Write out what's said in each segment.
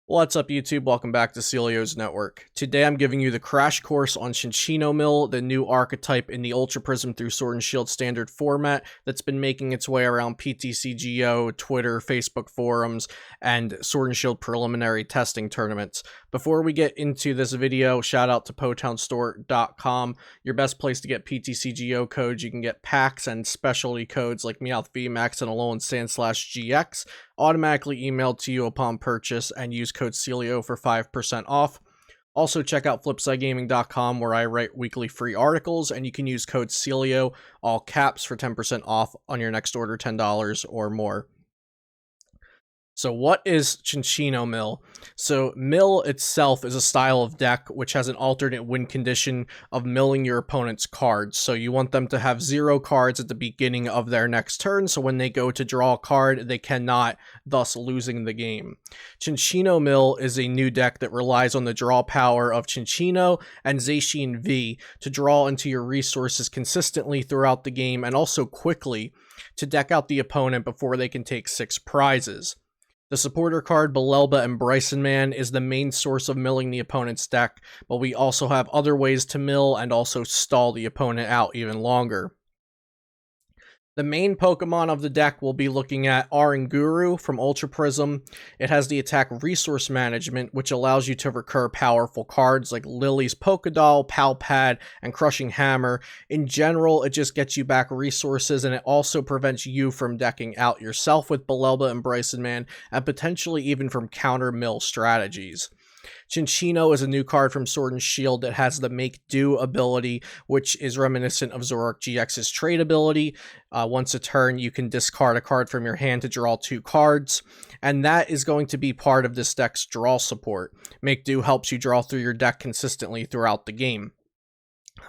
What's up, YouTube? Welcome back to Celio's Network. Today I'm giving you the crash course on CINCCINO Mill, the new archetype in the Ultra Prism through Sword and Shield standard format that's been making its way around PTCGO, Twitter, Facebook forums, and Sword and Shield preliminary testing tournaments. Before we get into this video, shout out to PotownStore.com, your best place to get PTCGO codes. You can get packs and specialty codes like Meowth VMAX and Alolan Sand/GX automatically emailed to you upon purchase, and use code CELIO for 5% off. Also, check out flipsidegaming.com where I write weekly free articles, and you can use code CELIO, all caps, for 10% off on your next order $10 or more. So what is CINCCINO Mill? So Mill itself is a style of deck which has an alternate win condition of milling your opponent's cards. So you want them to have 0 cards at the beginning of their next turn, so when they go to draw a card, they cannot, thus losing the game. CINCCINO Mill is a new deck that relies on the draw power of CINCCINO and Zacian V to draw into your resources consistently throughout the game, and also quickly to deck out the opponent before they can take 6 prizes. The supporter card, Belelba and Bryson Man, is the main source of milling the opponent's deck, but we also have other ways to mill and also stall the opponent out even longer. The main Pokemon of the deck we'll be looking at Oranguru from Ultra Prism. It has the attack Resource Management, which allows you to recur powerful cards like Lily's Pokédoll, Palpad, and Crushing Hammer. In general, it just gets you back resources, and it also prevents you from decking out yourself with Belelba and Bryson Man, and potentially even from counter mill strategies. CINCCINO is a new card from Sword and Shield that has the Make Do ability, which is reminiscent of Zoroark GX's trade ability. Once a turn, you can discard a card from your hand to draw 2 cards, and that is going to be part of this deck's draw support. Make Do helps you draw through your deck consistently throughout the game.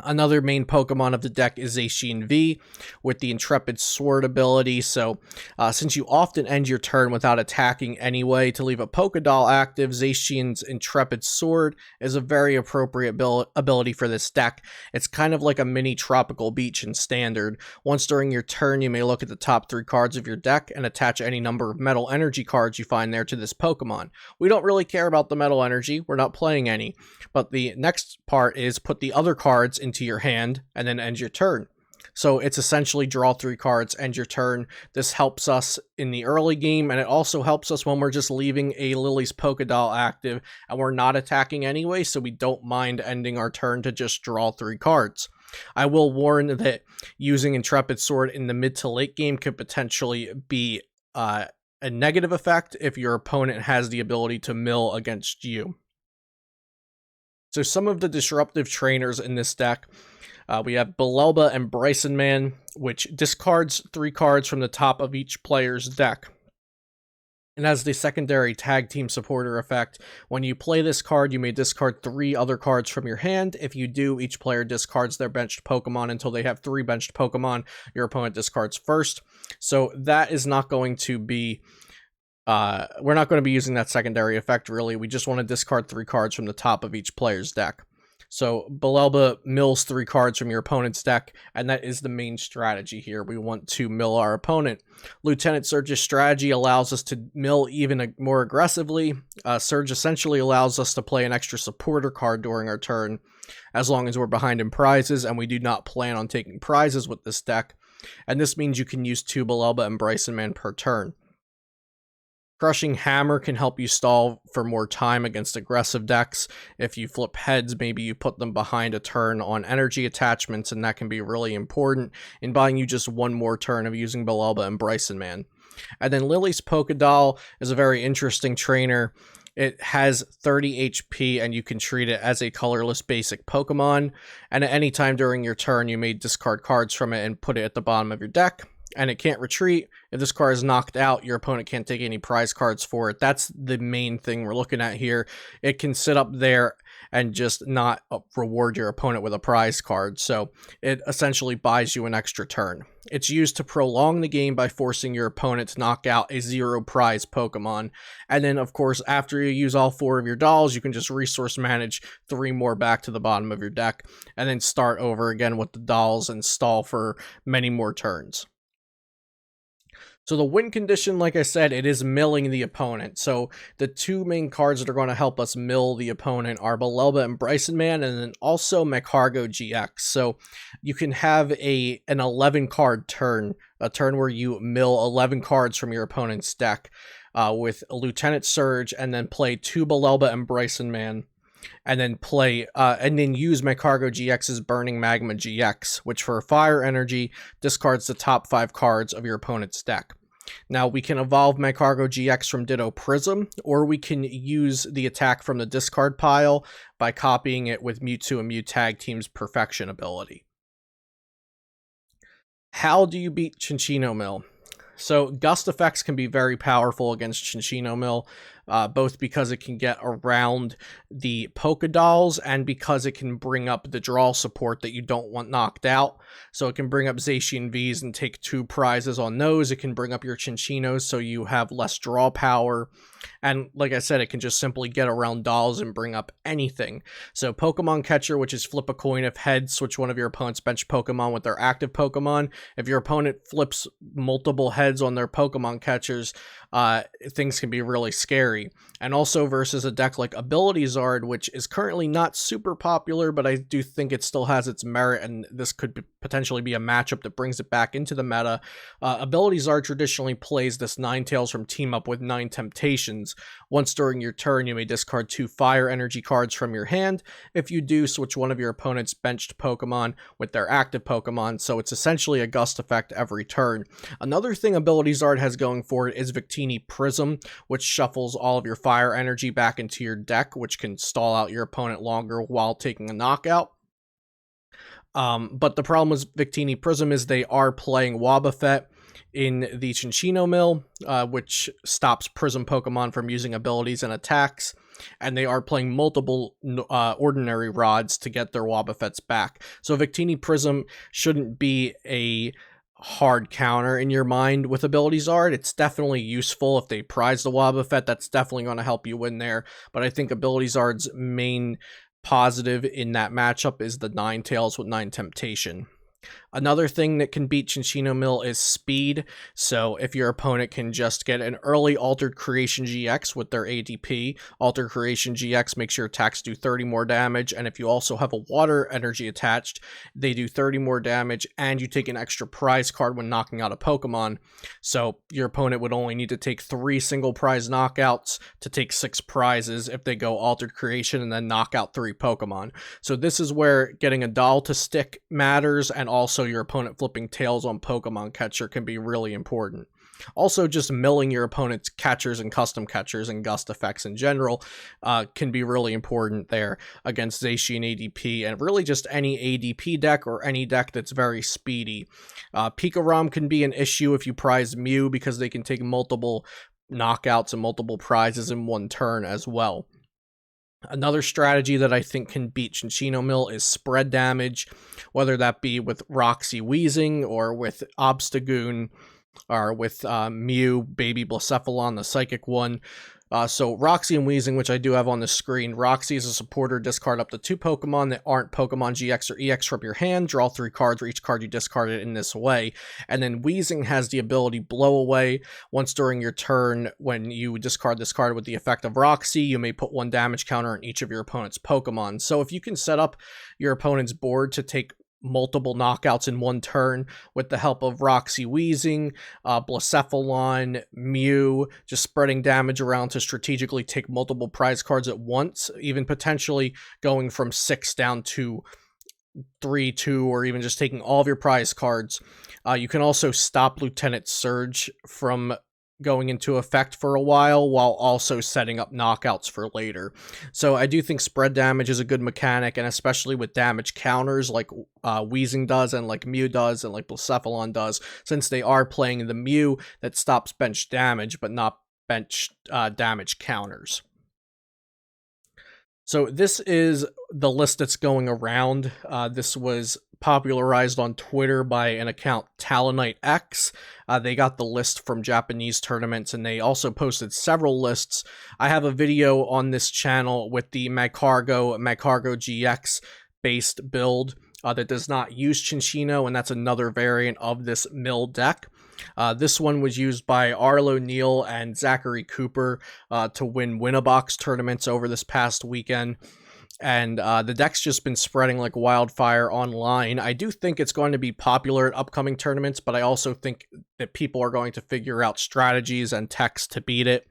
Another main Pokemon of the deck is Zacian V with the Intrepid Sword ability. So since you often end your turn without attacking anyway to leave a Pokédoll active, Zacian's Intrepid Sword is a very appropriate ability for this deck. It's kind of like a mini Tropical Beach in Standard. Once during your turn, you may look at the top 3 cards of your deck and attach any number of Metal Energy cards you find there to this Pokemon. We don't really care about the Metal Energy, we're not playing any. But the next part is put the other cards into your hand and then end your turn. So it's essentially draw 3 cards, end your turn. This helps us in the early game, and it also helps us when we're just leaving a Lily's Pokédoll active and we're not attacking anyway, so we don't mind ending our turn to just draw 3 cards. I will warn that using Intrepid Sword in the mid to late game could potentially be a negative effect if your opponent has the ability to mill against you. So some of the disruptive trainers in this deck, we have Belelba and Bryson Man, which discards 3 cards from the top of each player's deck. And has the secondary tag team supporter effect. When you play this card, you may discard 3 other cards from your hand. If you do, each player discards their benched Pokemon until they have 3 benched Pokemon. Your opponent discards first. So that is not going to be... we're not going to be using that secondary effect, really. We just want to discard 3 cards from the top of each player's deck. So Belelba mills 3 cards from your opponent's deck, and that is the main strategy here. We want to mill our opponent. Lieutenant Surge's strategy allows us to mill even more aggressively. Surge essentially allows us to play an extra supporter card during our turn, as long as we're behind in prizes, and we do not plan on taking prizes with this deck. And this means you can use 2 Belelba and Bryson Man per turn. Crushing Hammer can help you stall for more time against aggressive decks. If you flip heads, maybe you put them behind a turn on energy attachments, and that can be really important in buying you just 1 more turn of using Belelba and Bryson Man. And then Lily's Pokédoll is a very interesting trainer. It has 30 HP, and you can treat it as a colorless basic Pokemon. And at any time during your turn, you may discard cards from it and put it at the bottom of your deck. And it can't retreat. If this card is knocked out, your opponent can't take any prize cards for it. That's the main thing we're looking at here. It can sit up there and just not reward your opponent with a prize card. So it essentially buys you an extra turn. It's used to prolong the game by forcing your opponent to knock out a 0 prize Pokemon. And then, of course, after you use all 4 of your dolls, you can just resource manage 3 more back to the bottom of your deck, and then start over again with the dolls and stall for many more turns. So the win condition, like I said, it is milling the opponent. So the two main cards that are going to help us mill the opponent are Belelba and Bryson Man, and then also Macargo GX. So you can have an 11 card turn, a turn where you mill 11 cards from your opponent's deck with a Lieutenant Surge, and then play two Belelba and Bryson Man. And then use Macargo GX's Burning Magma GX, which for fire energy discards the top 5 cards of your opponent's deck. Now, we can evolve Macargo GX from Ditto Prism, or we can use the attack from the discard pile by copying it with Mewtwo and Mew Tag Team's Perfection ability. How do you beat CINCCINO Mill? So Gust effects can be very powerful against CINCCINO Mill, both because it can get around the Polka Dolls and because it can bring up the draw support that you don't want knocked out. So it can bring up Zacian Vs and take 2 prizes on those. It can bring up your CINCCINOs so you have less draw power. And like I said, it can just simply get around dolls and bring up anything. So Pokemon Catcher, which is flip a coin of heads, switch one of your opponent's bench Pokemon with their active Pokemon. If your opponent flips multiple heads on their Pokemon Catchers, things can be really scary. And also versus a deck like Ability Zard, which is currently not super popular, but I do think it still has its merit, and this could potentially be a matchup that brings it back into the meta. Ability Zard traditionally plays this Ninetales from Team Up with 9 Temptations. Once during your turn, you may discard 2 fire energy cards from your hand. If you do, switch one of your opponent's benched Pokemon with their active Pokemon, so it's essentially a Gust effect every turn. Another thing Ability Zard has going for it is Victini Prism, which shuffles all of your fire energy back into your deck, which can stall out your opponent longer while taking a knockout. But the problem with Victini Prism is they are playing Wobbuffet in the CINCCINO Mill, which stops Prism Pokemon from using abilities and attacks, and they are playing multiple Ordinary Rods to get their Wobbuffets back. So Victini Prism shouldn't be a hard counter in your mind with Ability Zard. It's definitely useful if they prize the Wobbuffet. That's definitely going to help you win there, but I think Ability Zard's main positive in that matchup is the Ninetales with 9 Temptation. Another thing that can beat CINCCINO Mill is speed. So if your opponent can just get an early Altered Creation GX with their ADP, Altered Creation GX makes your attacks do 30 more damage, and if you also have a water energy attached, they do 30 more damage, and you take an extra prize card when knocking out a Pokemon. So your opponent would only need to take 3 single prize knockouts to take 6 prizes if they go Altered Creation and then knock out 3 Pokemon. So this is where getting a doll to stick matters, and also your opponent flipping tails on Pokemon Catcher can be really important. Also, just milling your opponent's catchers and custom catchers and Gust effects in general can be really important there against Zacian ADP, and really just any ADP deck or any deck that's very speedy. Pikarom can be an issue if you prize Mew, because they can take multiple knockouts and multiple prizes in one turn as well. Another strategy that I think can beat CINCCINO Mill is spread damage, whether that be with Roxy Weezing or with Obstagoon or with Mew, Baby Blacephalon, the psychic one. So Roxy and Weezing, which I do have on the screen. Roxy is a supporter. Discard up to 2 Pokemon that aren't Pokemon GX or EX from your hand. Draw 3 cards for each card you discarded in this way. And then Weezing has the ability Blow Away. Once during your turn, when you discard this card with the effect of Roxy, you may put 1 damage counter on each of your opponent's Pokemon. So if you can set up your opponent's board to take multiple knockouts in one turn with the help of Roxy Weezing, Blacephalon, Mew, just spreading damage around to strategically take multiple prize cards at once, even potentially going from 6 down to 3, 2, or even just taking all of your prize cards. You can also stop Lieutenant Surge from going into effect for a while also setting up knockouts for later. So I do think spread damage is a good mechanic, and especially with damage counters like Weezing does and like Mew does and like Blacephalon does, since they are playing the Mew that stops bench damage but not bench damage counters. So this is the list that's going around. This was popularized on Twitter by an account Talonite X. They got the list from Japanese tournaments, and they also posted several lists. I have a video on this channel with the Macargo GX based build that does not use CINCCINO, and that's another variant of this mill deck. This one was used by Arlo Neal and Zachary Cooper to win Win-A-Box tournaments over this past weekend. And the deck's just been spreading like wildfire online. I do think it's going to be popular at upcoming tournaments, but I also think that people are going to figure out strategies and techs to beat it.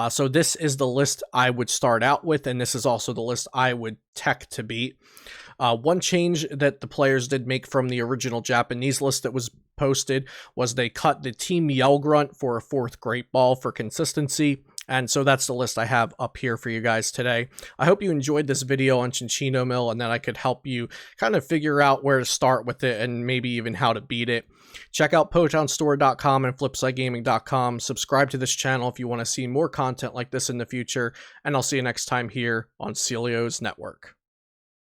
So this is the list I would start out with, and this is also the list I would tech to beat. One change that the players did make from the original Japanese list that was posted was they cut the Team Yell Grunt for a 4th Great Ball for consistency. And so that's the list I have up here for you guys today. I hope you enjoyed this video on CINCCINO Mill and that I could help you kind of figure out where to start with it and maybe even how to beat it. Check out PotownStore.com and FlipsideGaming.com. Subscribe to this channel if you want to see more content like this in the future. And I'll see you next time here on Cilio's Network.